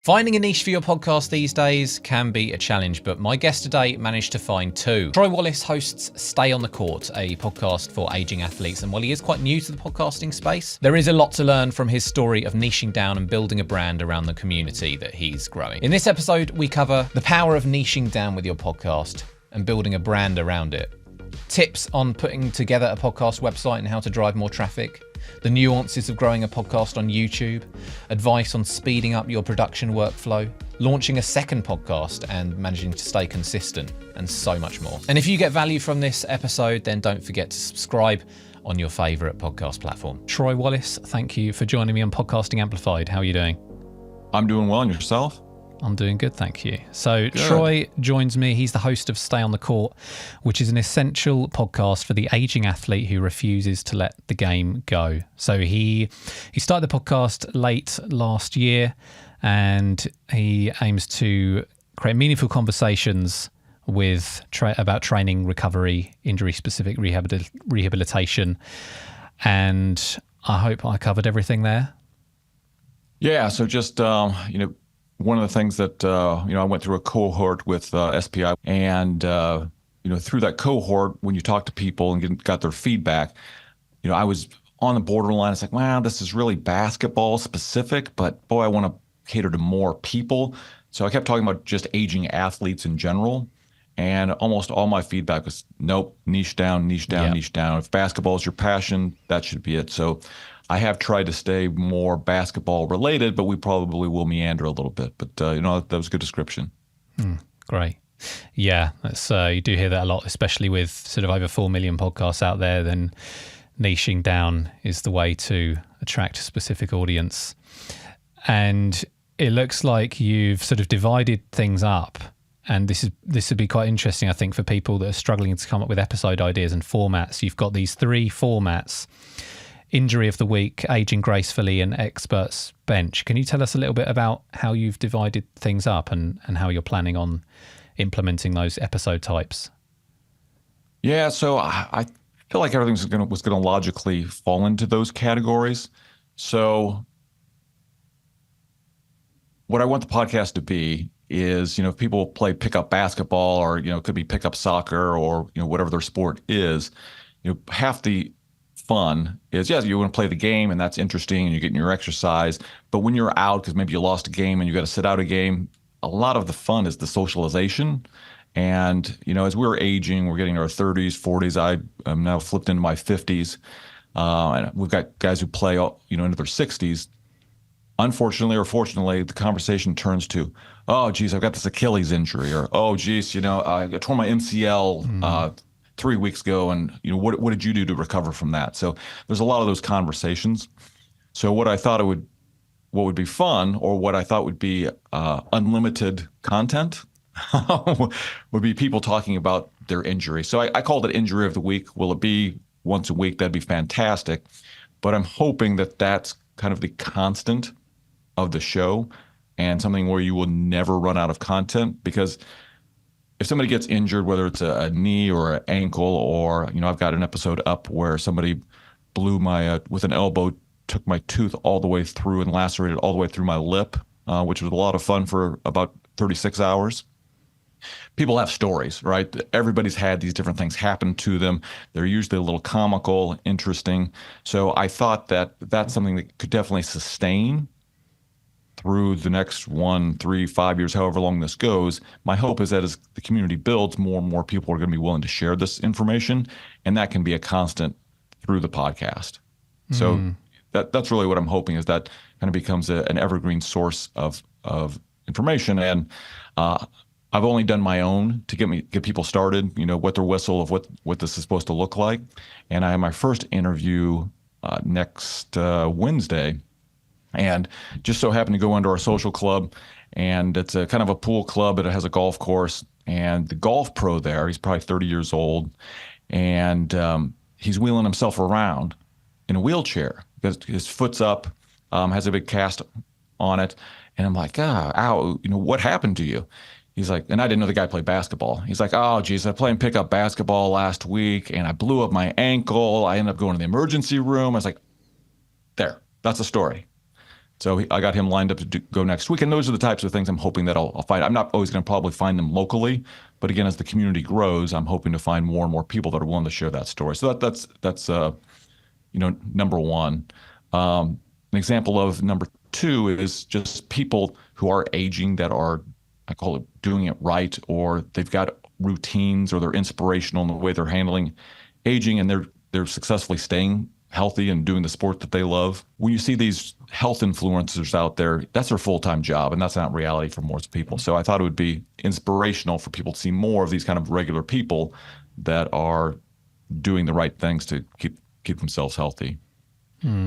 Finding a niche for your podcast these days can be a challenge, but my guest today managed to find two. Troy Wallace hosts Stay on the Court, a podcast for aging athletes, and while he is quite new to the podcasting space, there is a lot to learn from his story of niching down and building a brand around the community that he's growing. In this episode, we cover the power of niching down with your podcast and building a brand around it, tips on putting together a podcast website and how to drive more traffic, the nuances of growing a podcast on YouTube, advice on speeding up your production workflow, launching a second podcast and managing to stay consistent, and so much more. And if you get value from this episode, then don't forget to subscribe on your favourite podcast platform. Troy Wallace, thank you for joining me on Podcasting Amplified. How are you doing? I'm doing well, and yourself? I'm doing good, thank you. So good. Troy joins me. He's the host of Stay on the Court, which is an essential podcast for the aging athlete who refuses to let the game go. So he started the podcast late last year, and he aims to create meaningful conversations with about training, recovery, injury-specific rehabilitation. And I hope I covered everything there. Yeah, so just, one of the things that, I went through a cohort with SPI, and, through that cohort, when you talk to people and got their feedback, I was on the borderline. It's like, wow, this is really basketball specific, but boy, I want to cater to more people. So I kept talking about just aging athletes in general. And almost all my feedback was, nope, niche down, niche down, Yeah. niche down. If basketball is your passion, that should be it. So I have tried to stay more basketball related, but we probably will meander a little bit. But, that was a good description. Great. Yeah, that's you do hear that a lot, especially with sort of over 4 million podcasts out there. Then niching down is the way to attract a specific audience. And it looks like you've sort of divided things up. And this would be quite interesting, I think, for people that are struggling to come up with episode ideas and formats. You've got these 3 formats: Injury of the Week, Aging Gracefully, and Experts Bench. Can you tell us a little bit about how you've divided things up and how you're planning on implementing those episode types? Yeah, so I feel like everything was going to logically fall into those categories. So what I want the podcast to be is, if people play pickup basketball or, it could be pickup soccer or, whatever their sport is, half the fun is, yes, you want to play the game and that's interesting and you're getting your exercise. But when you're out, because maybe you lost a game and you got to sit out a game, a lot of the fun is the socialization. And, as we're aging, we're getting our 30s, 40s. I am now flipped into my 50s. And we've got guys who play, into their 60s. Unfortunately or fortunately, the conversation turns to, oh, geez, I've got this Achilles injury, or, oh, geez, I tore my MCL 3 weeks ago, and what did you do to recover from that? So there's a lot of those conversations. So what I thought what would be fun, or what I thought would be unlimited content, would be people talking about their injury. So I called it Injury of the Week. Will it be once a week? That'd be fantastic. But I'm hoping that that's kind of the constant of the show, and something where you will never run out of content. Because if somebody gets injured, whether it's a knee or an ankle, or, I've got an episode up where somebody blew with an elbow, took my tooth all the way through and lacerated all the way through my lip, which was a lot of fun for about 36 hours. People have stories, right? Everybody's had these different things happen to them. They're usually a little comical, interesting. So I thought that that's something that could definitely sustain through the next 1, 3, 5 years, however long this goes. My hope is that as the community builds, more and more people are going to be willing to share this information, and that can be a constant through the podcast. So that's really what I'm hoping, is that kind of becomes an evergreen source of information. And I've only done my own to get people started, wet their whistle of what this is supposed to look like. And I have my first interview next Wednesday. And just so happened to go into our social club, and it's a kind of a pool club, but it has a golf course. And the golf pro there, he's probably 30 years old, and he's wheeling himself around in a wheelchair because his foot's up, has a big cast on it. And I'm like, ow, what happened to you? He's like, and I didn't know the guy played basketball. He's like, oh, geez, I played pickup basketball last week, and I blew up my ankle. I ended up going to the emergency room. I was like, that's a story. So I got him lined up to go next week. And those are the types of things I'm hoping that I'll find. I'm not always going to probably find them locally, but again, as the community grows, I'm hoping to find more and more people that are willing to share that story. So that's number one. An example of number two is just people who are aging that are, I call it, doing it right, or they've got routines, or they're inspirational in the way they're handling aging, and they're successfully staying healthy and doing the sport that they love. When you see these health influencers out there, that's their full-time job, and that's not reality for most people. So I thought it would be inspirational for people to see more of these kind of regular people that are doing the right things to keep themselves healthy.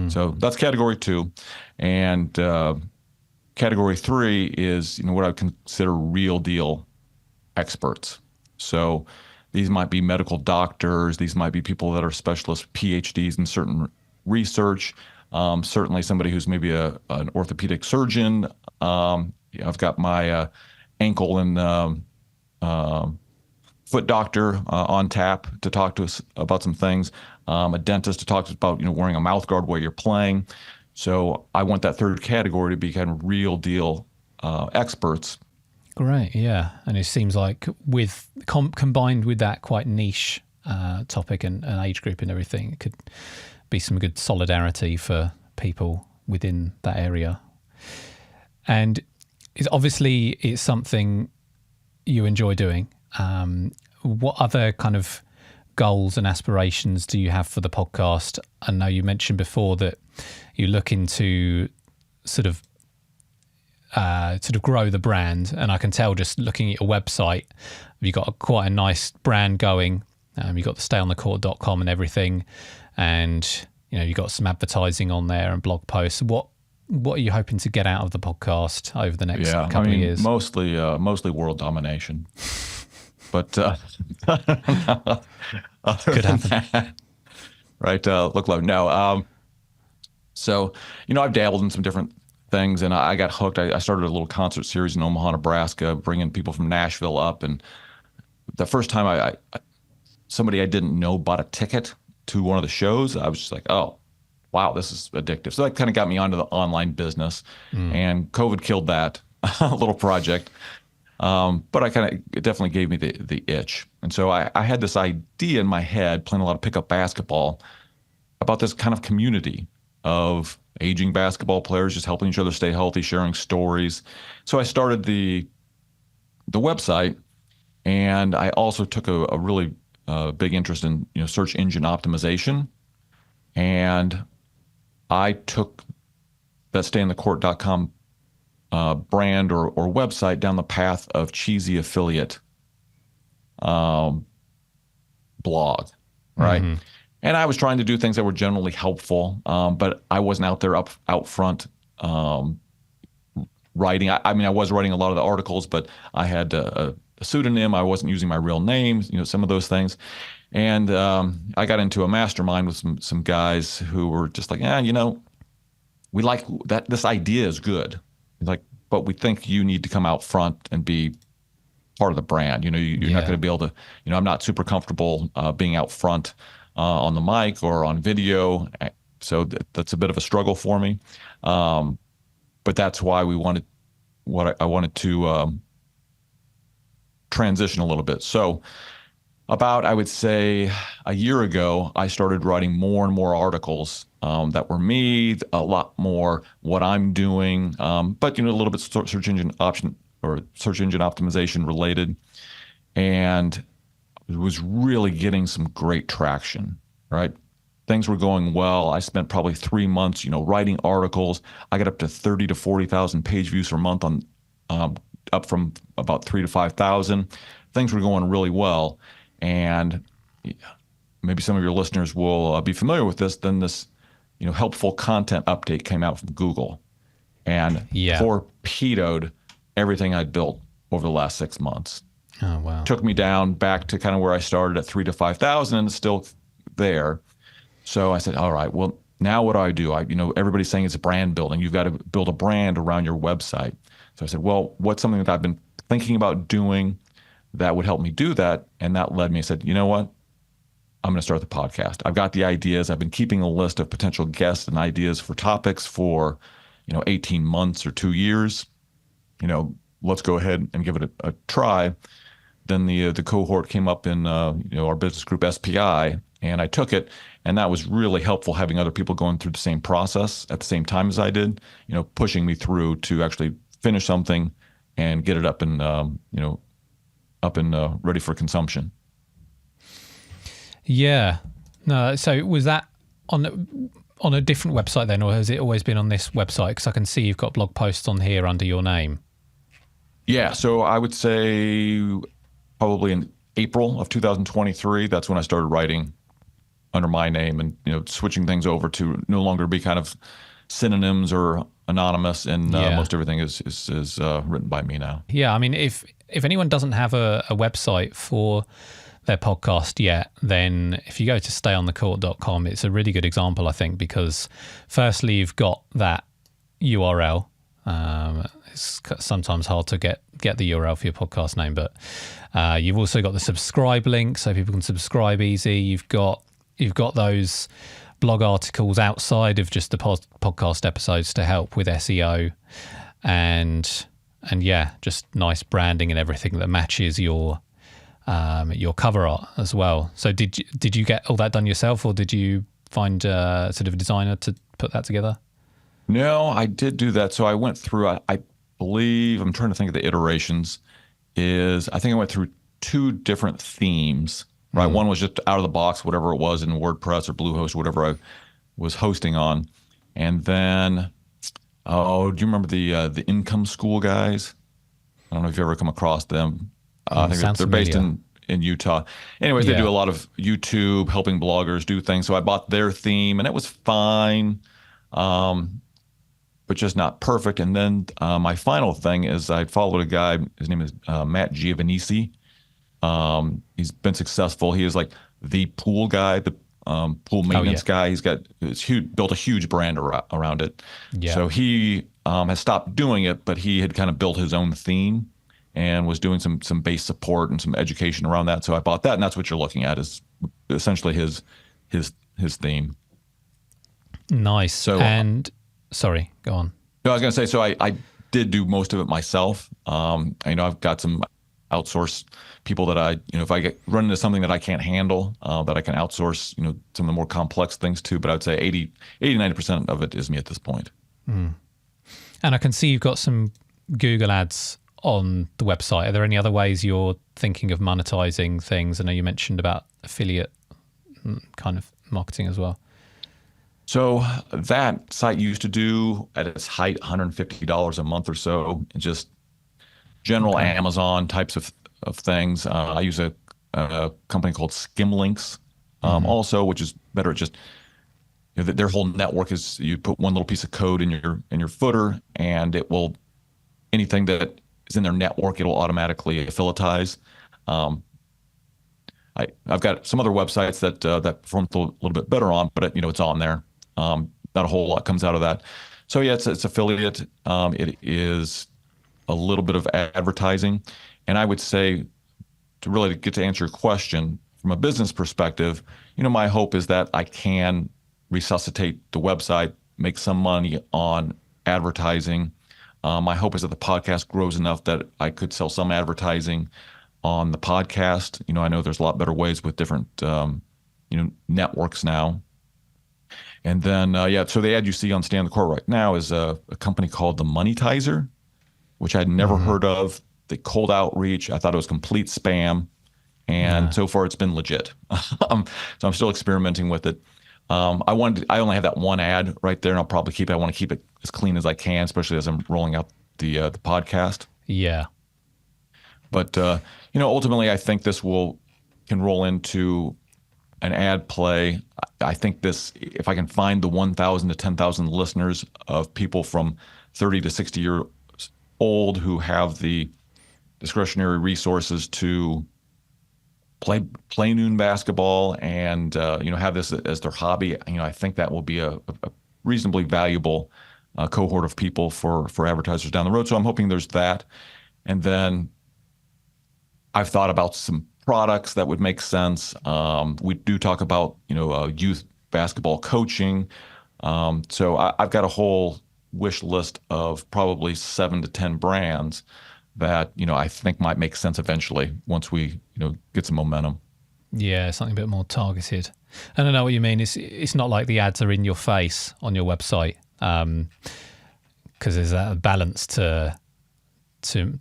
So that's category two. And category three is what I would consider real deal experts. So these might be medical doctors. These might be people that are specialists, PhDs in certain research. Certainly somebody who's maybe an orthopedic surgeon. I've got my ankle and foot doctor on tap to talk to us about some things. A dentist to talk to us about wearing a mouth guard while you're playing. So I want that third category to be kind of real deal experts. Great, yeah. And it seems like with combined with that quite niche topic and age group and everything, it could be some good solidarity for people within that area. And it's something you enjoy doing. What other kind of goals and aspirations do you have for the podcast? I know you mentioned before that you're looking to sort of grow the brand, and I can tell just looking at your website, you've got quite a nice brand going. You've got the stayonthecourt.com and everything, and you've got some advertising on there and blog posts. What are you hoping to get out of the podcast over the next couple of years? Mostly world domination. But could happen. Right? Look low. No. So, I've dabbled in some different things, and I got hooked. I started a little concert series in Omaha, Nebraska, bringing people from Nashville up. And the first time somebody I didn't know bought a ticket to one of the shows, I was just like, oh, wow, this is addictive. So that kind of got me onto the online business, and COVID killed that little project. But it definitely gave me the itch. And so I had this idea in my head, playing a lot of pickup basketball, about this kind of community of aging basketball players, just helping each other stay healthy, sharing stories. So I started the website, and I also took a really big interest in search engine optimization. And I took that stayonthecourt.com brand or website down the path of cheesy affiliate blog, right? Mm-hmm. And I was trying to do things that were generally helpful, but I wasn't out there out front writing. I was writing a lot of the articles, but I had a pseudonym. I wasn't using my real name, some of those things. And I got into a mastermind with some guys who were just like, we like that. This idea is good. But we think you need to come out front and be part of the brand. You're not going to be able to, I'm not super comfortable being out front on the mic or on video. So that's a bit of a struggle for me. But that's why I wanted to transition a little bit. So about, I would say, a year ago, I started writing more and more articles that were me, a lot more what I'm doing, but a little bit search engine optimization related, and it was really getting some great traction. Right, things were going well. I spent probably 3 months, writing articles. I got up to 30 to 40,000 page views per month on, up from about 3,000 to 5,000. Things were going really well. And maybe some of your listeners will be familiar with this. Then this, helpful content update came out from Google, and torpedoed everything I'd built over the last 6 months. Oh wow! Took me down back to kind of where I started at 3,000 to 5,000, and it's still there. So I said, all right, well, now what do? Everybody's saying it's brand building. You've got to build a brand around your website. So I said, well, what's something that I've been thinking about doing that would help me do that? And that led me, I said, you know what? I'm going to start the podcast. I've got the ideas. I've been keeping a list of potential guests and ideas for topics for 18 months or 2 years, let's go ahead and give it a try. Then the cohort came up in our business group SPI, and I took it, and that was really helpful having other people going through the same process at the same time as I did, pushing me through to actually finish something and get it up and ready for consumption. Yeah. No. So was that on a different website then, or has it always been on this website? Because I can see you've got blog posts on here under your name. Yeah. So I would say probably in April of 2023, that's when I started writing under my name and, switching things over to no longer be kind of synonyms or anonymous, and most everything is written by me now. Yeah. I mean, if anyone doesn't have a website for their podcast yet, then if you go to stayonthecourt.com, it's a really good example, I think, because firstly, you've got that URL. It's sometimes hard to get the URL for your podcast name, but you've also got the subscribe link, so people can subscribe easy. You've got those blog articles outside of just the podcast episodes to help with SEO, and yeah, just nice branding and everything that matches your cover art as well. So did you get all that done yourself, or did you find sort of a designer to put that together? No, I did do that. So I went through, I believe, I'm trying to think of the iterations, I think I went through 2 different themes, right? One was just out of the box, whatever it was in WordPress or Bluehost, whatever I was hosting on. And then, do you remember the Income School guys? I don't know if you've ever come across them. I think they're based in Utah. Anyways, they do a lot of YouTube, helping bloggers do things. So I bought their theme, and it was fine, but just not perfect. And then my final thing is I followed a guy. His name is Matt Giovanisi. He's been successful. He is like the pool guy, the pool maintenance guy. He's built a huge brand around it. Yeah. So he has stopped doing it, but he had kind of built his own theme and was doing some base support and some education around that. So I bought that, and that's what you're looking at, is essentially his theme. Nice. So, sorry, go on. No, I was going to say, so I did do most of it myself. I've got some outsource people that if I run into something that I can't handle, that I can outsource, some of the more complex things to. But I would say 90% of it is me at this point. Mm. And I can see you've got some Google ads on the website. Are there any other ways you're thinking of monetizing things? I know you mentioned about affiliate kind of marketing as well. So that site used to do at its height $150 a month or so, just general Amazon types of things. I use a company called Skimlinks also, which is better at just their whole network is you put one little piece of code in your footer, and it will, anything that is in their network, it'll automatically affiliatize. I've got some other websites that perform a little bit better on, but it's on there. Not a whole lot comes out of that. So yeah, it's affiliate. It is a little bit of advertising, and I would say, to really get to answer your question from a business perspective, my hope is that I can resuscitate the website, make some money on advertising. My hope is that the podcast grows enough that I could sell some advertising on the podcast. I know there's a lot better ways with different, networks now. And then, so the ad you see on Stay on the Court right now is a company called The Monetizer, which I'd never heard of. The cold outreach, I thought it was complete spam. And so far it's been legit. So I'm still experimenting with it. I only have that one ad right there, and I'll probably keep it. I want to keep it as clean as I can, especially as I'm rolling out the podcast. Yeah. But ultimately, I think this can roll into an ad play. I think if I can find the 1,000 to 10,000 listeners of people from 30 to 60 years old who have the discretionary resources to play noon basketball and have this as their hobby, I think that will be a reasonably valuable cohort of people for advertisers down the road. So I'm hoping there's that. And then I've thought about some products that would make sense. We do talk about youth basketball coaching. So I've got a whole wish list of probably 7 to 10 brands that, I think might make sense eventually once we, get some momentum. Yeah, something a bit more targeted. And I know what you mean. It's not like the ads are in your face on your website, because there's a balance to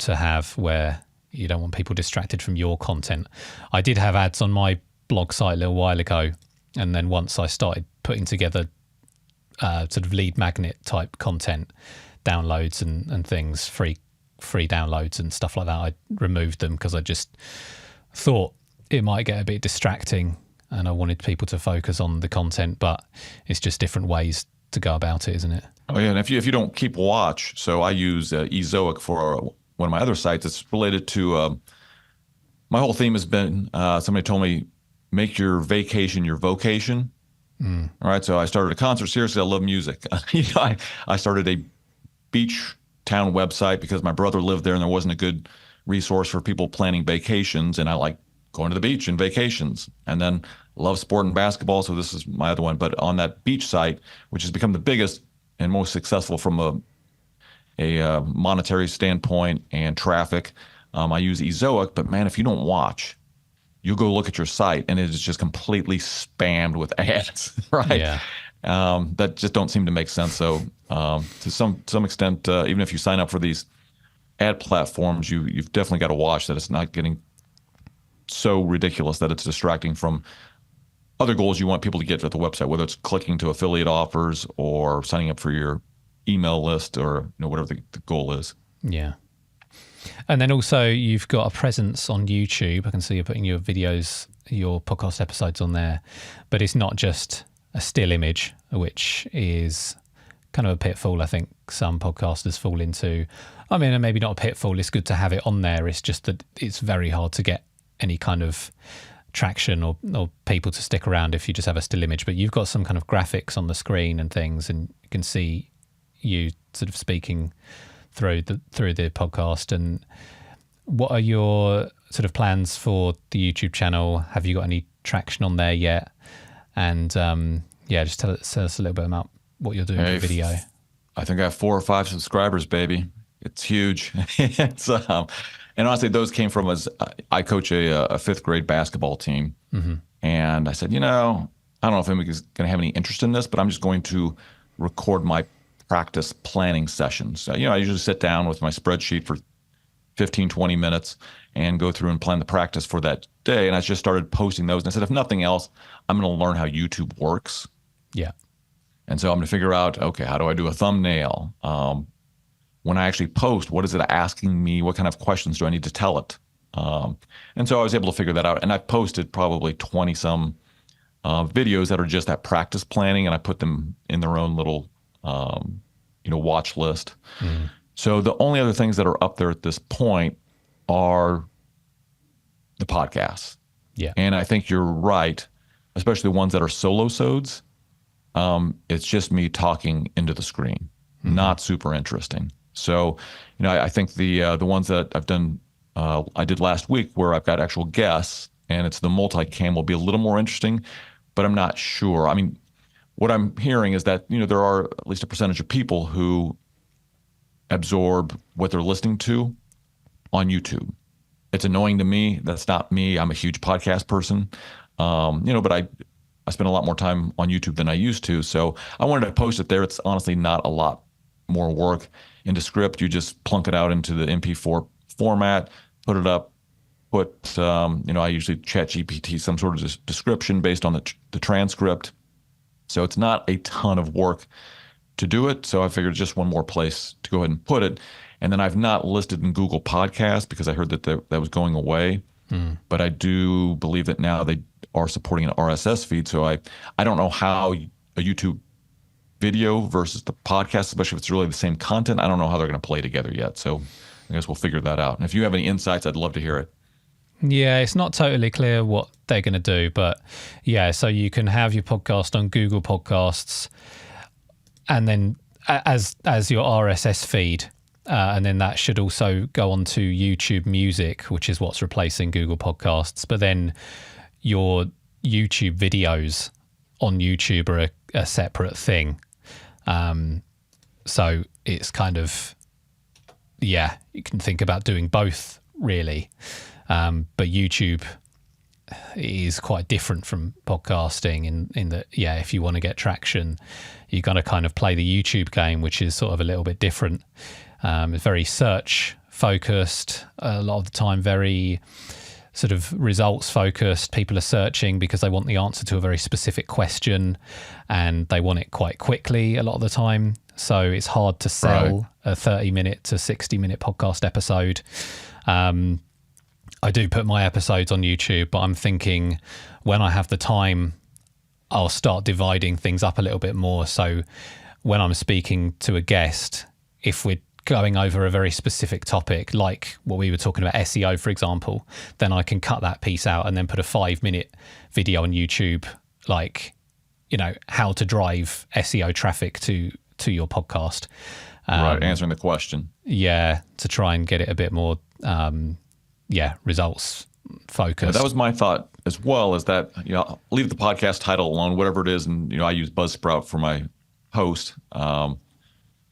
have where you don't want people distracted from your content. I did have ads on my blog site a little while ago, and then once I started putting together sort of lead magnet type content, downloads and things, free downloads and stuff like that, I removed them because I just thought it might get a bit distracting and I wanted people to focus on the content, but it's just different ways to go about it, isn't it? Oh yeah, and if you don't keep watch, so I use Ezoic for one of my other sites. It's related to my whole theme has been somebody told me make your vacation your vocation. All right, so I started a concert series. I love music. I started a beach town website because my brother lived there and there wasn't a good resource for people planning vacations, and I like going to the beach and vacations. And then love sport and basketball, so this is my other one. But on that beach site, which has become the biggest and most successful from a monetary standpoint and traffic, I use Ezoic. But man, if you don't watch, you go look at your site and it is just completely spammed with ads, right? Yeah. That just don't seem to make sense. So to some extent, even if you sign up for these ad platforms, you've definitely got to watch that it's not getting so ridiculous that it's distracting from other goals you want people to get to the website, whether it's clicking to affiliate offers or signing up for your email list or whatever the goal is. Yeah. And then also you've got a presence on YouTube. I can see you're putting your videos, your podcast episodes on there, but it's not just a still image, which is kind of a pitfall I think some podcasters fall into. I mean, and maybe not a pitfall, it's good to have it on there. It's just that it's very hard to get any kind of traction or people to stick around if you just have a still image. But you've got some kind of graphics on the screen and things, and you can see you sort of speaking through the podcast. And what are your sort of plans for the YouTube channel? Have you got any traction on there yet? And just tell us a little bit about what you're doing with video. I think I have 4 or 5 subscribers, baby. It's huge. It's and honestly, those came from I coach a 5th grade basketball team, and I said, I don't know if anybody's going to have any interest in this, but I'm just going to record my practice planning sessions. So, I usually sit down with my spreadsheet for 15, 20 minutes and go through and plan the practice for that day. And I just started posting those. And I said, if nothing else, I'm going to learn how YouTube works. Yeah. And so I'm going to figure out, okay, how do I do a thumbnail? When I actually post, what is it asking me? What kind of questions do I need to tell it? And so I was able to figure that out. And I've posted probably 20 some videos that are just that practice planning, and I put them in their own little, watch list. So the only other things that are up there at this point are the podcasts. Yeah. And I think you're right, especially the ones that are solo-sodes. It's just me talking into the screen, not super interesting. So, I think the ones that I've done, I did last week where I've got actual guests and it's the multicam will be a little more interesting, but I'm not sure. I mean, what I'm hearing is that, there are at least a percentage of people who absorb what they're listening to on YouTube. It's annoying to me. That's not me. I'm a huge podcast person, but I spend a lot more time on YouTube than I used to. So I wanted to post it there. It's honestly not a lot more work. Into script, you just plunk it out into the MP4 format, put it up, I usually chat GPT some sort of description based on the transcript. So it's not a ton of work to do it. So I figured just one more place to go ahead and put it. And then I've not listed in Google Podcasts because I heard that that was going away. But I do believe that now they are supporting an RSS feed. So I don't know how a YouTube video versus the podcast, especially if it's really the same content, I don't know how they're going to play together yet. So I guess we'll figure that out. And if you have any insights, I'd love to hear it. Yeah, it's not totally clear what they're going to do, but yeah, so you can have your podcast on Google Podcasts and then as your RSS feed, and then that should also go onto YouTube Music, which is what's replacing Google Podcasts. But then your YouTube videos on YouTube are a separate thing. So it's kind of, yeah, you can think about doing both really. But YouTube is quite different from podcasting in that, yeah, if you want to get traction, you got to kind of play the YouTube game, which is sort of a little bit different. It's very search focused a lot of the time, very sort of results focused. People are searching because they want the answer to a very specific question and they want it quite quickly a lot of the time. So it's hard to sell a 30-minute to 60-minute podcast episode. I do put my episodes on YouTube, but I'm thinking when I have the time, I'll start dividing things up a little bit more. So when I'm speaking to a guest, if we're going over a very specific topic, like what we were talking about, SEO, for example, then I can cut that piece out and then put a 5-minute video on YouTube, like, you know, how to drive SEO traffic to your podcast. Right, answering the question. Yeah, to try and get it a bit more, results focused. Yeah, that was my thought as well, is that, you know, leave the podcast title alone, whatever it is. And, you know, I use Buzzsprout for my host.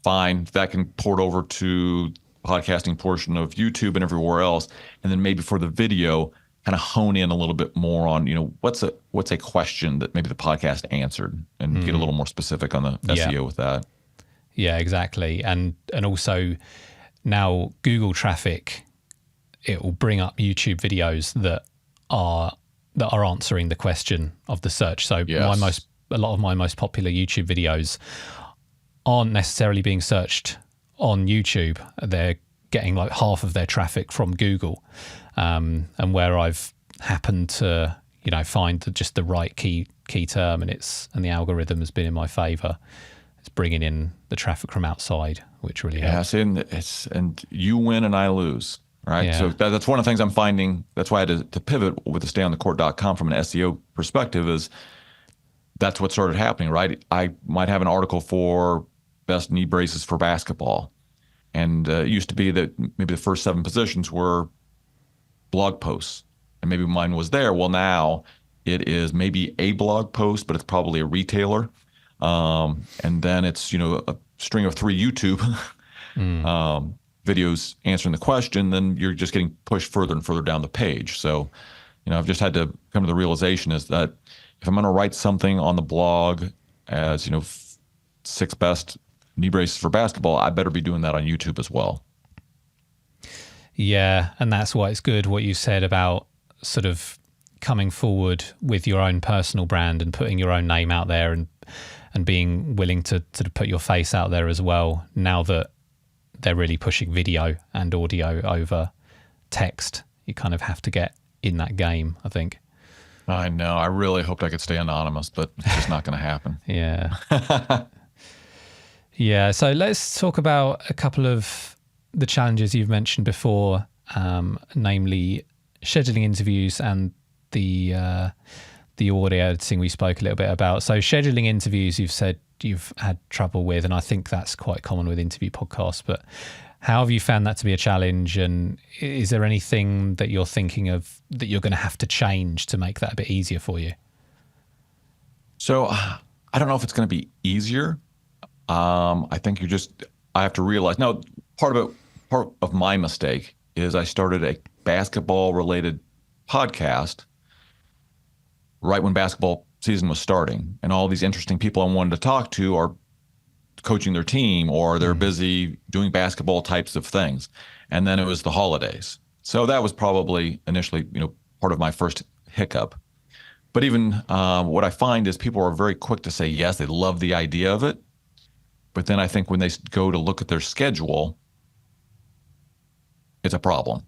Fine. That can port over to podcasting portion of YouTube and everywhere else. And then maybe for the video, kind of hone in a little bit more on, you know, what's a question that maybe the podcast answered, and get a little more specific on the SEO with that. Yeah, exactly. And also now Google traffic, it will bring up YouTube videos that are answering the question of the search. So a lot of my most popular YouTube videos aren't necessarily being searched on YouTube. They're getting like half of their traffic from Google. And where I've happened to, you know, find just the right key term, and the algorithm has been in my favor, it's bringing in the traffic from outside, which really helps. And you win and I lose, right? Yeah. So that's one of the things I'm finding. That's why I had to pivot with the stayonthecourt.com from an SEO perspective, is that's what started happening, right? I might have an article for best knee braces for basketball. And it used to be that maybe the first 7 positions were blog posts, and maybe mine was there. Well, now it is maybe a blog post, but it's probably a retailer. And then it's, you know, a string of 3 YouTube videos answering the question. Then you're just getting pushed further and further down the page. So, you know, I've just had to come to the realization is that if I'm going to write something on the blog as, you know, 6 best knee braces for basketball, I better be doing that on YouTube as well. Yeah, and that's why it's good what you said about sort of coming forward with your own personal brand and putting your own name out there, and being willing to sort of put your face out there as well, now that they're really pushing video and audio over text. You kind of have to get in that game, I think. I know. I really hoped I could stay anonymous, but it's just not going to happen. Yeah. Yeah, so let's talk about a couple of the challenges you've mentioned before, namely scheduling interviews and the audio editing we spoke a little bit about. So scheduling interviews, you've said you've had trouble with, and I think that's quite common with interview podcasts, but how have you found that to be a challenge? And is there anything that you're thinking of that you're going to have to change to make that a bit easier for you? So I don't know if it's going to be easier. I think I have to realize now, part of my mistake is I started a basketball related podcast right when basketball season was starting, and all these interesting people I wanted to talk to are coaching their team, or they're busy doing basketball types of things. And then it was the holidays. So that was probably initially, you know, part of my first hiccup. But even what I find is people are very quick to say yes, they love the idea of it. But then I think when they go to look at their schedule, it's a problem.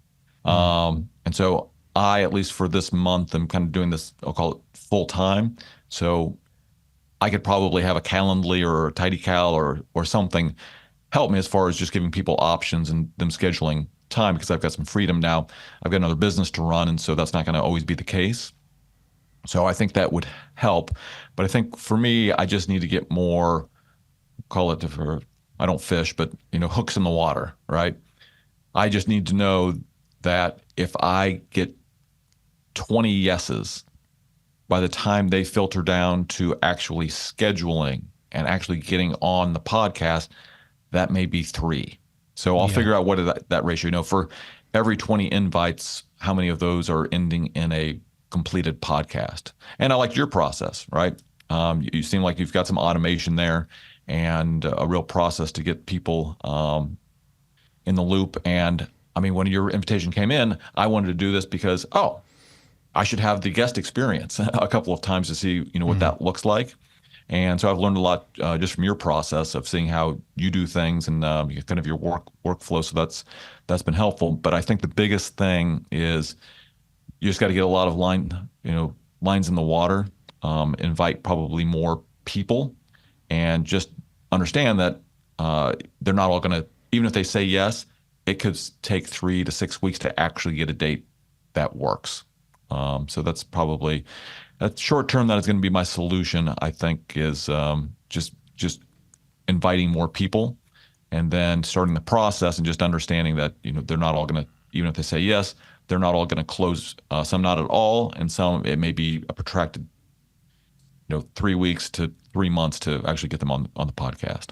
And so I, at least for this month, I'm kind of doing this, I'll call it full time. So I could probably have a Calendly or a TidyCal or something help me as far as just giving people options and them scheduling time, because I've got some freedom now. I've got another business to run, and so that's not going to always be the case. So I think that would help. But I think for me, I just need to get more, call it, I don't fish, but, you know, hooks in the water, right? I just need to know that if I get 20 yeses, by the time they filter down to actually scheduling and actually getting on the podcast, that may be 3. So I'll figure out what is that ratio. For every 20 invites, how many of those are ending in a completed podcast? And I like your process, right? You seem like you've got some automation there and a real process to get people in the loop. And I mean, when your invitation came in, I wanted to do this because, I should have the guest experience a couple of times to see, what that looks like. And so I've learned a lot just from your process of seeing how you do things and kind of your workflow. So that's been helpful. But I think the biggest thing is you just got to get a lot of lines in the water, invite probably more people, and just understand that they're not all going to, even if they say yes, it could take 3 to 6 weeks to actually get a date that works. So that's probably short term. That is going to be my solution. I think is just inviting more people, and then starting the process and just understanding that they're not all going to, even if they say yes, they're not all going to close. Some not at all, and some it may be a protracted 3 weeks to 3 months to actually get them on the podcast.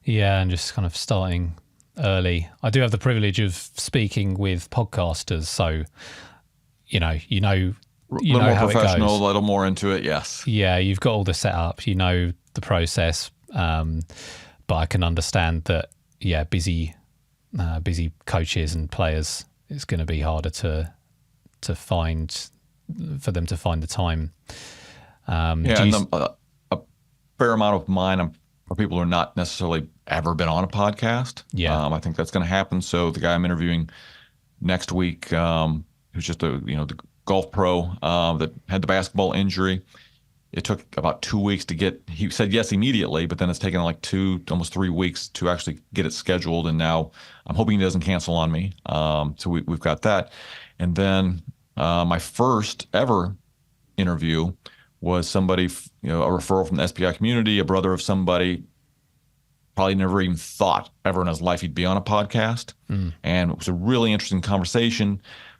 Yeah, and just kind of starting early. I do have the privilege of speaking with podcasters, so you know a little more how professional, it goes. a little more into it. Yes. Yeah, you've got all the setup, the process, but I can understand that. Yeah, busy coaches and players, it's going to be harder to find for them to find the time. A fair amount of mine for people who are not necessarily ever been on a podcast. Yeah. I think that's going to happen. So the guy I'm interviewing next week, who's just the golf pro that had the basketball injury. It took about 2 weeks to get. He said yes immediately, but then it's taken like 2, almost 3 weeks to actually get it scheduled. And now I'm hoping he doesn't cancel on me. So we've got that. And then my first ever interview was somebody, a referral from the SPI community, a brother of somebody. Probably never even thought ever in his life he'd be on a podcast. And it was a really interesting conversation.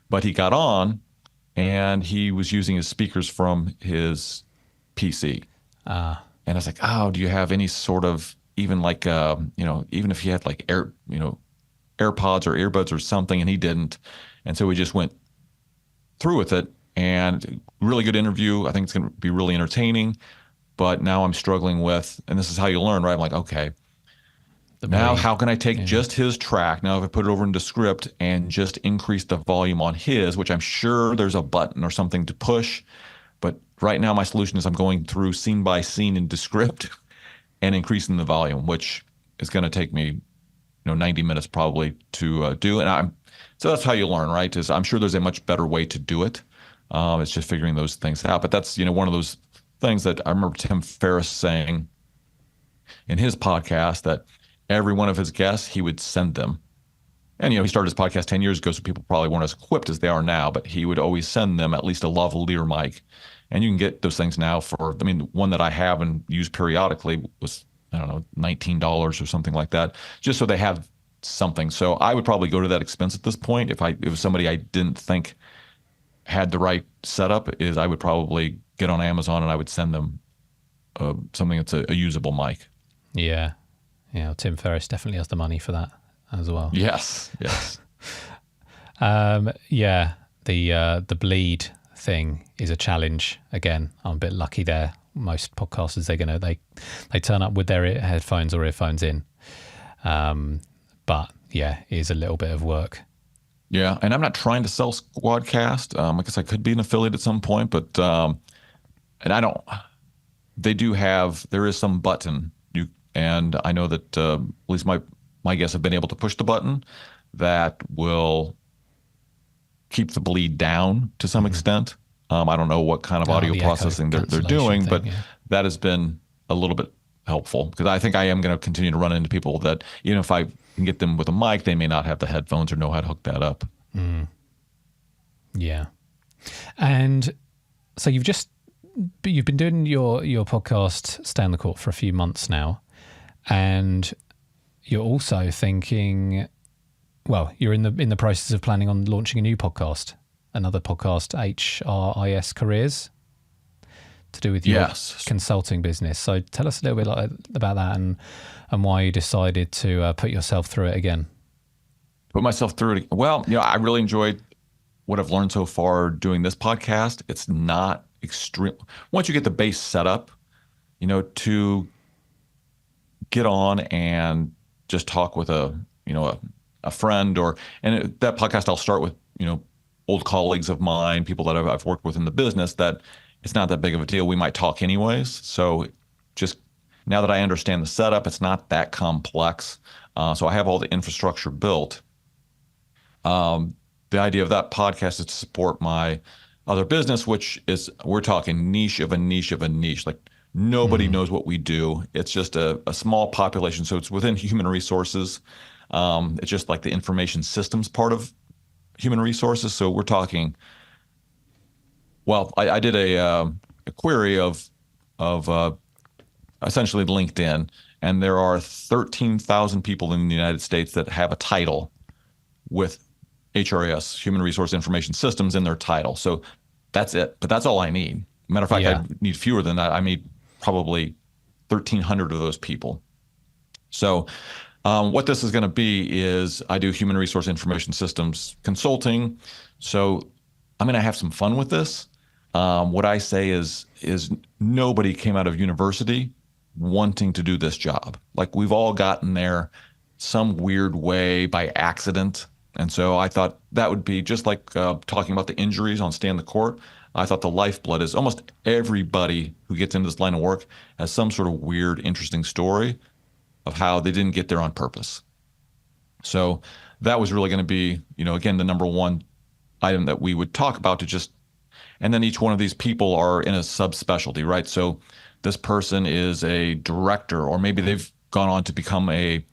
But he got on, and he was using his speakers from his PC. And I was like, do you have any sort of, even like, even if he had like AirPods or earbuds or something, and he didn't. And so we just went through with it, and really good interview. I think it's going to be really entertaining. But now I'm struggling with, and this is how you learn, right? I'm like, okay, now how can I take just his track? Now if I put it over into script and just increase the volume on his, which I'm sure there's a button or something to push. But right now my solution is I'm going through scene by scene into script and increasing the volume, which is going to take me 90 minutes probably to do. And so that's how you learn, right? Is I'm sure there's a much better way to do it. It's just figuring those things out. But that's, one of those things that I remember Tim Ferriss saying in his podcast, that every one of his guests, he would send them. And, he started his podcast 10 years ago, so people probably weren't as equipped as they are now, but he would always send them at least a lavalier mic. And you can get those things now for, one that I have and use periodically was, I don't know, $19 or something like that, just so they have something. So I would probably go to that expense at this point. If it was somebody I didn't think had the right setup, I would probably get on Amazon and I would send them something that's a usable mic. Yeah. Yeah, well, Tim Ferriss definitely has the money for that as well. Yes. The bleed thing is a challenge. Again, I'm a bit lucky there. Most podcasters, they turn up with their headphones or earphones in. But yeah, it is a little bit of work. Yeah, and I'm not trying to sell Squadcast. I guess I could be an affiliate at some point, but and I don't. There is some button. And I know that at least my guests have been able to push the button that will keep the bleed down to some extent. I don't know what kind of audio processing they're doing, but that has been a little bit helpful, because I think I am going to continue to run into people that, even if I can get them with a mic, they may not have the headphones or know how to hook that up. Yeah. And so you've been doing your podcast, Stay on the Court, for a few months now. And you're also thinking, you're in the process of planning on launching a new podcast, another podcast, HRIS Careers. to do with your Yes. consulting business. So tell us a little bit about that and why you decided to put yourself through it again. Put myself through it. Well, I really enjoyed what I've learned so far doing this podcast. It's not extreme. Once you get the base set up, to get on and just talk with a friend that podcast, I'll start with, old colleagues of mine, people that I've worked with in the business, that it's not that big of a deal. We might talk anyways. So just now that I understand the setup, it's not that complex. So I have all the infrastructure built. The idea of that podcast is to support my other business, which is, we're talking niche of a niche of a niche. Like nobody knows what we do. It's just a small population. So it's within human resources. It's just like the information systems part of human resources. So we're talking, well, I did a query of essentially LinkedIn, and there are 13,000 people in the United States that have a title with HRIS, Human Resource Information Systems, in their title. So that's it. But that's all I need. Matter of fact, I need fewer than that. I need probably 1,300 of those people. So what this is going to be is I do human resource information systems consulting. So I'm going to have some fun with this. What I say is nobody came out of university wanting to do this job. Like we've all gotten there some weird way by accident. And so I thought that would be just like talking about the injuries on Stay on the Court. I thought the lifeblood is almost everybody who gets into this line of work has some sort of weird, interesting story of how they didn't get there on purpose. So that was really going to be, again, the number one item that we would talk about and then each one of these people are in a subspecialty, right? So this person is a director, or maybe they've gone on to become a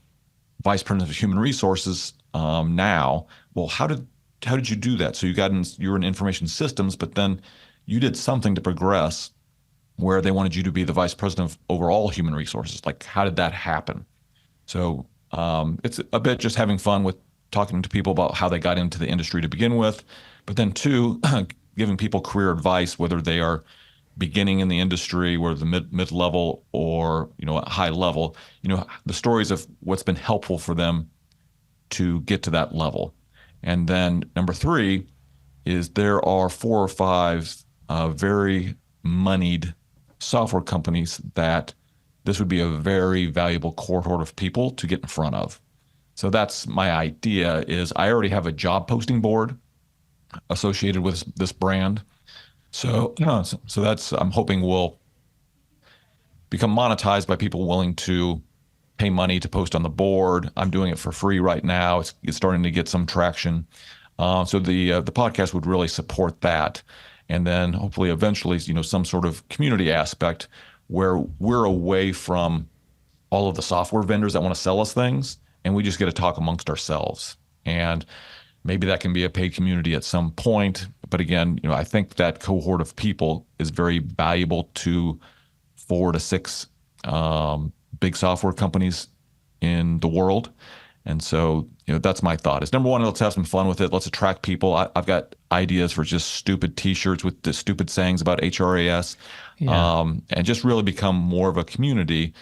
vice president of human resources now. Well, how did you do that? So you were in information systems, but then you did something to progress where they wanted you to be the vice president of overall human resources. Like, how did that happen? So it's a bit just having fun with talking to people about how they got into the industry to begin with, but then two, giving people career advice, whether they are beginning in the industry, where the mid-level or, at high level, the stories of what's been helpful for them to get to that level. And then number three is there are 4 or 5 very moneyed software companies that this would be a very valuable cohort of people to get in front of. So that's my idea. Is I already have a job posting board associated with this brand. So that's, I'm hoping, will become monetized by people willing to pay money to post on the board. I'm doing it for free right now. It's starting to get some traction. So the podcast would really support that. And then hopefully eventually, some sort of community aspect where we're away from all of the software vendors that want to sell us things, and we just get to talk amongst ourselves. And maybe that can be a paid community at some point. But again, I think that cohort of people is very valuable to 4 to 6 big software companies in the world. And so, that's my thought is, number one, let's have some fun with it. Let's attract people. I've got ideas for just stupid t-shirts with the stupid sayings about HRAS, and just really become more of a community.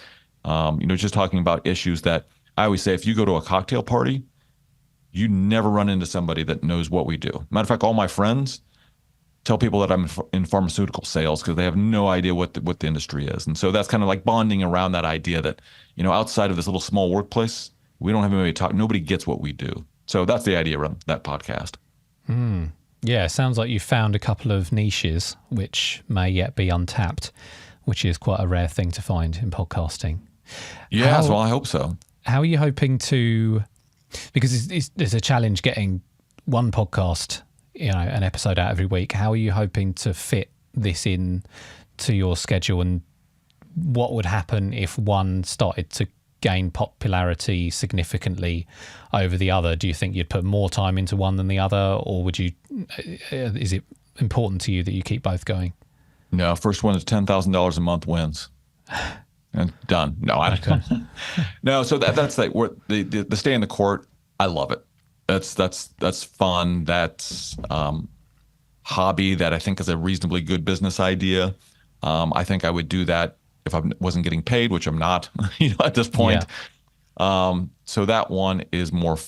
Just talking about issues that I always say, if you go to a cocktail party, you never run into somebody that knows what we do. Matter of fact, all my friends tell people that I'm in pharmaceutical sales because they have no idea what the industry is. And so that's kind of like bonding around that idea that, outside of this little small workplace, we don't have anybody to talk. Nobody gets what we do. So that's the idea around that podcast. Yeah, it sounds like you found a couple of niches which may yet be untapped, which is quite a rare thing to find in podcasting. Yeah, well, I hope so. How are you hoping to, because there's a challenge getting one podcast, an episode out every week. How are you hoping to fit this in to your schedule, and what would happen if one started to gain popularity significantly over the other? Do you think you'd put more time into one than the other, or is it important to you that you keep both going? No, first one is $10,000 a month wins. And done. No, I don't. No, so that's like the Stay in the Court. I love it. That's fun. That's hobby that I think is a reasonably good business idea. I think I would do that if I wasn't getting paid, which I'm not, at this Yeah. point. So that one is more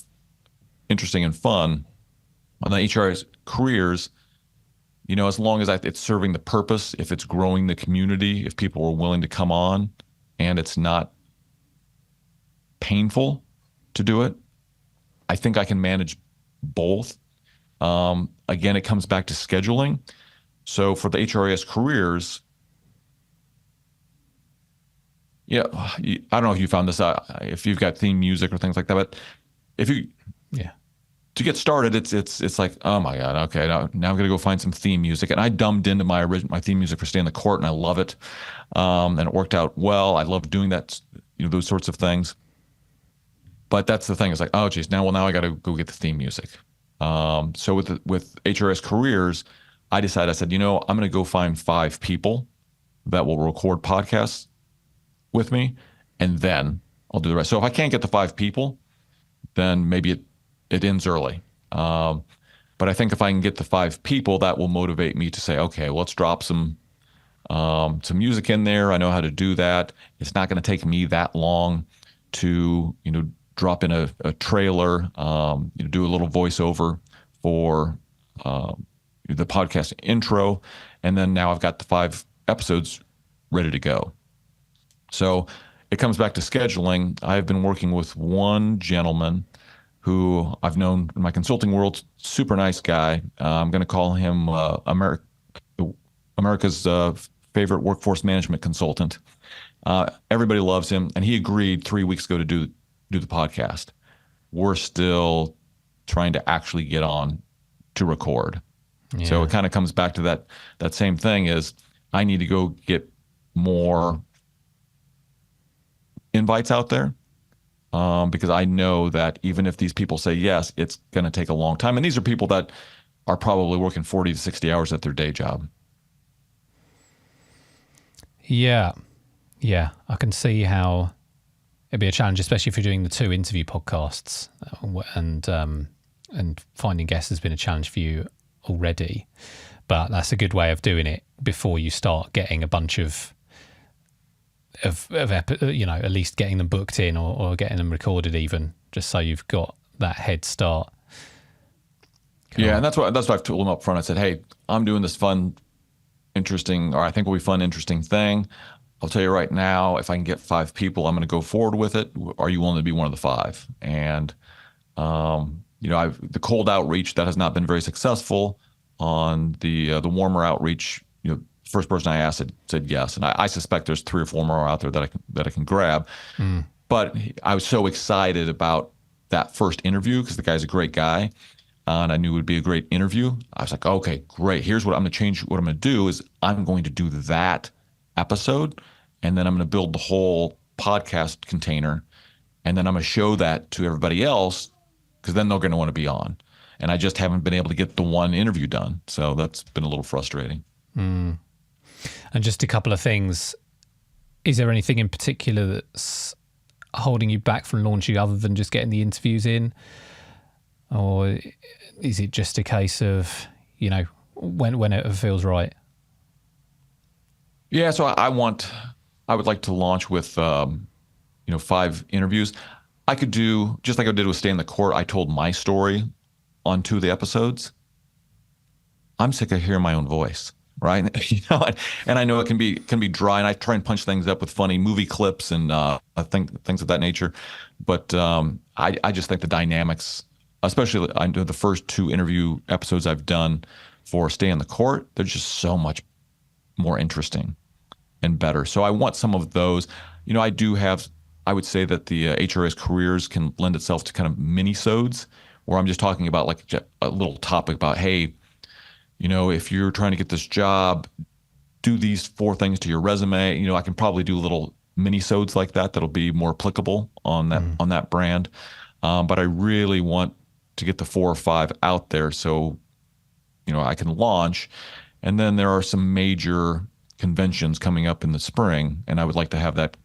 interesting and fun. On the HRS careers, as long as it's serving the purpose, if it's growing the community, if people are willing to come on and it's not painful to do it, I think I can manage both. Again, it comes back to scheduling. So for the HRIS careers, yeah, I don't know if you found this out, if you've got theme music or things like that, but if you, Yeah. to get started, it's like, oh my God, okay, now I'm gonna go find some theme music, and I dumbed into my theme music for Stay in the Court, and I love it, and it worked out well. I love doing that, those sorts of things. But that's the thing. It's like, oh geez, now I got to go get the theme music. So with HRS careers, I decided, I said, I'm going to go find 5 people that will record podcasts with me, and then I'll do the rest. So if I can't get the 5 people, then maybe it ends early. But I think if I can get the 5 people, that will motivate me to say, okay, let's drop some music in there. I know how to do that. It's not going to take me that long to drop in a trailer, do a little voiceover for the podcast intro, and then now I've got the 5 episodes ready to go. So it comes back to scheduling. I've been working with one gentleman who I've known in my consulting world, super nice guy. I'm going to call him America's favorite workforce management consultant. Everybody loves him, and he agreed 3 weeks ago to do the podcast. We're still trying to actually get on to record. Yeah. So it kind of comes back to that same thing is I need to go get more invites out there, because I know that even if these people say yes, it's going to take a long time. And these are people that are probably working 40 to 60 hours at their day job. Yeah. Yeah. I can see how it'd be a challenge, especially if you're doing the 2 interview podcasts, and finding guests has been a challenge for you already. But that's a good way of doing it before you start getting a bunch of at least getting them booked in or getting them recorded, even just so you've got that head start. Yeah, and that's what I've told them up front. I said, hey, I'm doing this fun, interesting, or I think will be fun, interesting thing. I'll tell you right now, if I can get 5 people, I'm going to go forward with it. Are you willing to be one of the 5? And the cold outreach, that has not been very successful. On the warmer outreach, first person I asked said yes, and I suspect there's 3 or 4 more out there that I can grab. But I was so excited about that first interview because the guy's a great guy, and I knew it would be a great interview. I was like, okay, great. Here's what I'm going to change. What I'm going to do is I'm going to do that episode, and then I'm going to build the whole podcast container, and then I'm going to show that to everybody else, because then they're going to want to be on. And I just haven't been able to get the one interview done. So that's been a little frustrating. And just a couple of things. Is there anything in particular that's holding you back from launching other than just getting the interviews in? Or is it just a case of, when it feels right? Yeah, so I would like to launch with, 5 interviews. I could do, just like I did with Stay in the Court, I told my story on 2 of the episodes. I'm sick of hearing my own voice, right? And I know it can be dry, and I try and punch things up with funny movie clips and things of that nature. But I just think the dynamics, especially I know the first 2 interview episodes I've done for Stay in the Court, they're just so much more interesting and better. So I want some of those. I would say that the HRS careers can lend itself to kind of mini-sodes where I'm just talking about like a little topic about, hey, if you're trying to get this job, do these 4 things to your resume. I can probably do little mini-sodes like that that'll be more applicable on that brand. But I really want to get the 4 or 5 out there so, I can launch. And then there are some major conventions coming up in the spring, and I would like to have that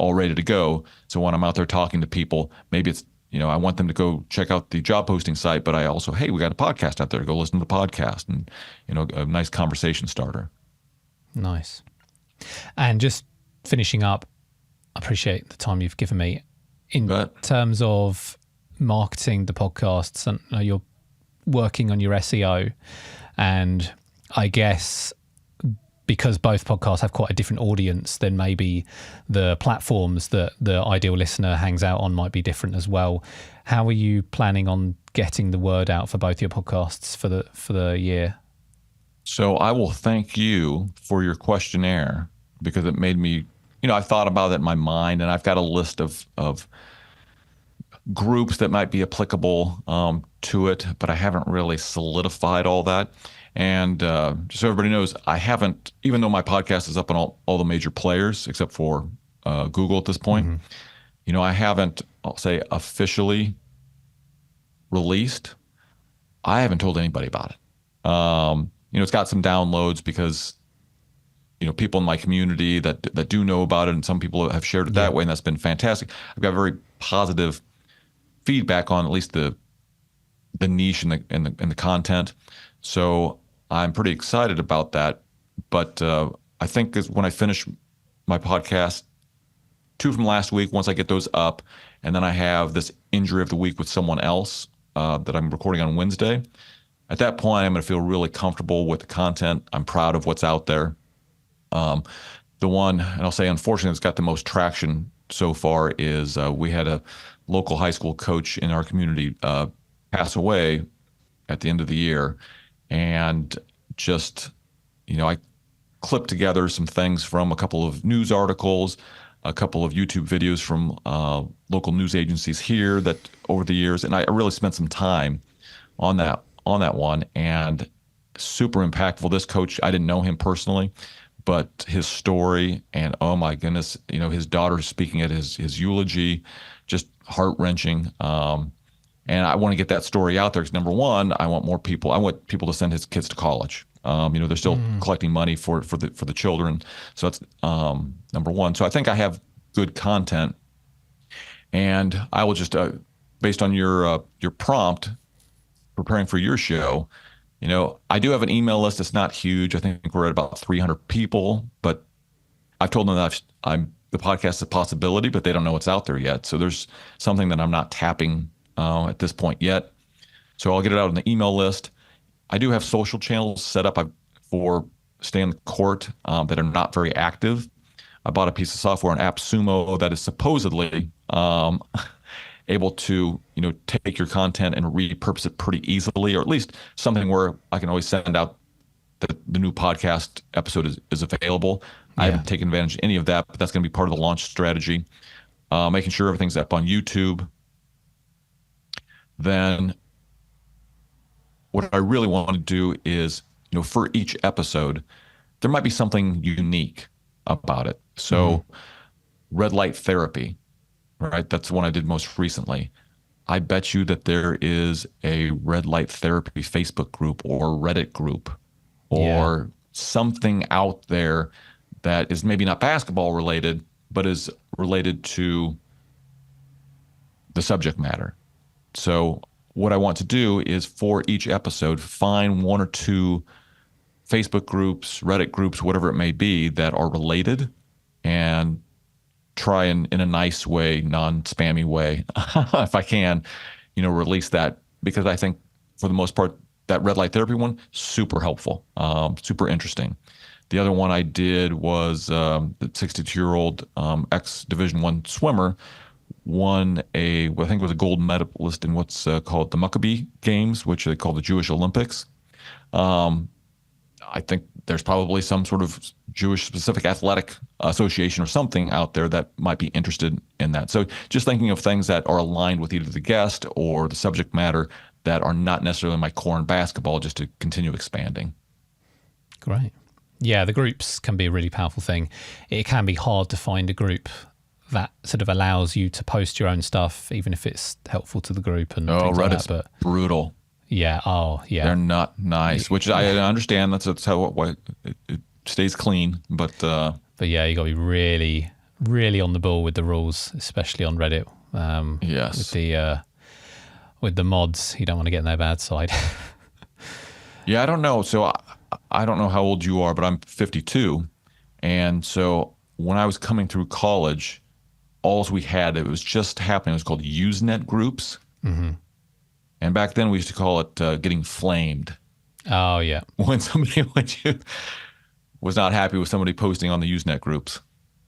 all ready to go. So when I'm out there talking to people, maybe it's I want them to go check out the job posting site, but I also, hey, we got a podcast out there. Go listen to the podcast, and a nice conversation starter. Nice. And just finishing up, I appreciate the time you've given me. In terms of marketing the podcasts, and you're working on your SEO, and I guess because both podcasts have quite a different audience, then maybe the platforms that the ideal listener hangs out on might be different as well. How are you planning on getting the word out for both your podcasts for the year? So I will thank you for your questionnaire, because it made me, I thought about it in my mind, and I've got a list of groups that might be applicable to it, but I haven't really solidified all that. And just so everybody knows, I haven't, even though my podcast is up on all the major players except for Google at this point, I haven't, I'll say, officially released. I haven't told anybody about it. It's got some downloads because, people in my community that do know about it, and some people have shared it that way, and that's been fantastic. I've got very positive feedback on at least the niche and the content. So I'm pretty excited about that. But I think when I finish my podcast, 2 from last week, once I get those up, and then I have this injury of the week with someone else that I'm recording on Wednesday. At that point, I'm going to feel really comfortable with the content. I'm proud of what's out there. The one, and I'll say unfortunately, that's got the most traction so far is we had a local high school coach in our community pass away at the end of the year. And just, I clipped together some things from a couple of news articles, a couple of YouTube videos from local news agencies here that over the years, and I really spent some time on that one, and super impactful. This coach, I didn't know him personally, but his story, and oh my goodness, his daughter speaking at his eulogy, just heart-wrenching. And I want to get that story out there because, number one, I want people to send his kids to college. They're still collecting money for the children. So that's number one. So I think I have good content, and I will just, based on your prompt, preparing for your show, I do have an email list. It's not huge. I think we're at about 300 people, but I've told them that the podcast is a possibility, but they don't know what's out there yet. So there's something that I'm not tapping at this point yet. So I'll get it out on the email list. I do have social channels set up for Stay in the Court that are not very active. I bought a piece of software, an AppSumo, that is supposedly able to, take your content and repurpose it pretty easily, or at least something where I can always send out the new podcast episode is available. I haven't taken advantage of any of that, but that's going to be part of the launch strategy. Making sure everything's up on YouTube. Then what I really want to do is, for each episode, there might be something unique about it. So red light therapy, right? That's the one I did most recently. I bet you that there is a red light therapy Facebook group or Reddit group or something out there that is maybe not basketball related, but is related to the subject matter. So what I want to do is, for each episode, find 1 or 2 Facebook groups, Reddit groups, whatever it may be, that are related, and try in a nice way, non-spammy way, if I can, release that, because I think for the most part, that red light therapy one, super helpful, super interesting. The other one I did was the 62-year-old ex-Division I swimmer won I think it was a gold medalist in what's called the Muckaby Games, which they call the Jewish Olympics. I think there's probably some sort of Jewish specific athletic association or something out there that might be interested in that. So just thinking of things that are aligned with either the guest or the subject matter that are not necessarily my core in basketball, just to continue expanding. Great. Yeah, the groups can be a really powerful thing. It can be hard to find a group that sort of allows you to post your own stuff, even if it's helpful to the group and things like Reddit's that. But brutal. Yeah. Oh, yeah. They're not nice, which I understand. That's how it stays clean. But yeah, you got to be really, really on the ball with the rules, especially on Reddit. Yes. With the mods, you don't want to get in their bad side. Yeah, I don't know. So I don't know how old you are, but I'm 52. And so when I was coming through college, all we had, it was just happening. It was called Usenet groups. Mm-hmm. And back then we used to call it getting flamed. Oh, yeah. When somebody was not happy with somebody posting on the Usenet groups.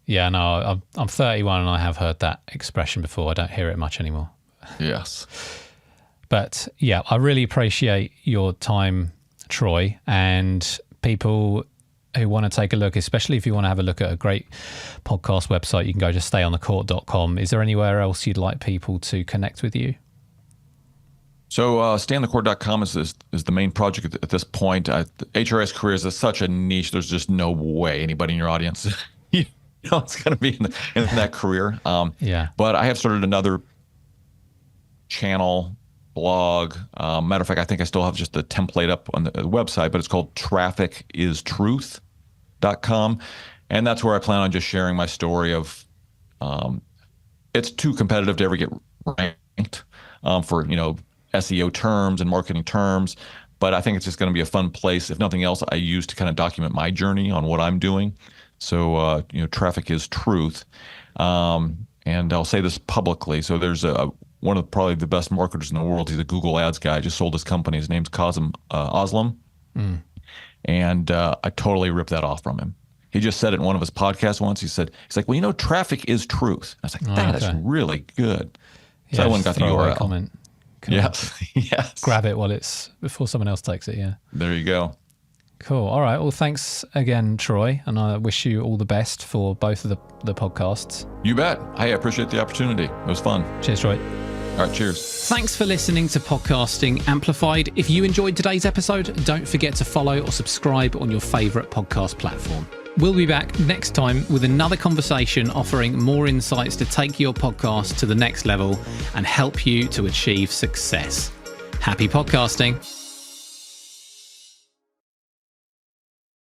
Yeah, no, I'm 31 and I have heard that expression before. I don't hear it much anymore. Yes. But yeah, I really appreciate your time, Troy, and people who want to take a look, especially if you want to have a look at a great podcast website, you can go to stayonthecourt.com. Is there anywhere else you'd like people to connect with you? So stayonthecourt.com is the main project at this point. HRS careers is such a niche. There's just no way anybody in your audience it's going to be in that career. Yeah. But I have started another channel, blog. Matter of fact, I think I still have just the template up on the website, but it's called trafficistruth.com. And that's where I plan on just sharing my story of it's too competitive to ever get ranked for, SEO terms and marketing terms. But I think it's just going to be a fun place. If nothing else, I use to kind of document my journey on what I'm doing. So, traffic is truth. And I'll say this publicly. So there's one of probably the best marketers in the world. He's a Google Ads guy. Just sold his company. His name's Kazim Aslam. And I totally ripped that off from him. He just said it in one of his podcasts once. He's like, well, traffic is truth. I was like, that is really good. So I went and got the URL. Comment. Yes. Yes. Grab it before someone else takes it. Yeah. There you go. Cool. All right. Well, thanks again, Troy. And I wish you all the best for both of the podcasts. You bet. I appreciate the opportunity. It was fun. Cheers, Troy. All right. Cheers. Thanks for listening to Podcasting Amplified. If you enjoyed today's episode, don't forget to follow or subscribe on your favorite podcast platform. We'll be back next time with another conversation offering more insights to take your podcast to the next level and help you to achieve success. Happy podcasting.